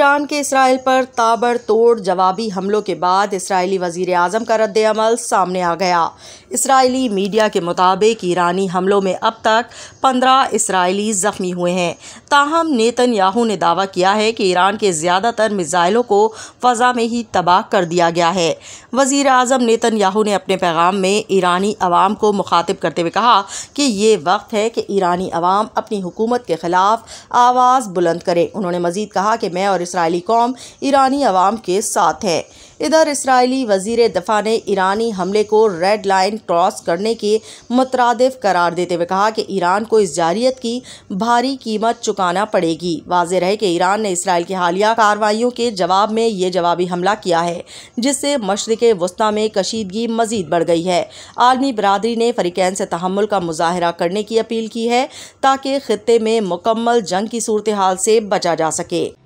Iran के Israel पर ताबड़तोड़ जवाबी हमलों के बाद इसराइली वज़ीर आज़म का रद्द-ए-अमल सामने आ गया। इसराइली मीडिया के मुताबिक ईरानी हमलों में अब तक 15 इसराइली ज़ख्मी हुए हैं। ताहम नेतन्याहू ने दावा किया है कि ईरान के ज़्यादातर मिसाइलों को फ़ज़ा में ही तबाह कर दिया गया है। वज़ीर आज़म नेतन्याहू ने अपने पैगाम में ईरानी अवाम को मुखातिब करते हुए कहा कि ये वक्त है कि ईरानी अवाम अपनी हुकूमत के ख़िलाफ़ आवाज़ बुलंद करे। उन्होंने मज़ीद कहा कि मैं और इसराइली कौम ईरानी अवाम के साथ है। इधर इसराइली वज़ीर दिफ़ा ने ईरानी हमले को रेड लाइन क्रॉस करने के मुतरादिफ करार देते हुए कहा कि ईरान को इस जारियत की भारी कीमत चुकाना पड़ेगी। वाज़ेह रहे कि ईरान ने इसराइल की हालिया कार्रवाइयों के जवाब में ये जवाबी हमला किया है, जिससे मशरिक़ वस्ता में कशीदगी मज़ीद बढ़ गई है। आलमी बरादरी ने फ़रीक़ैन से तहम्मुल का मुज़ाहरा करने की अपील की है ताकि ख़ित्ते में मुकम्मल जंग की सूरत हाल से बचा जा सके।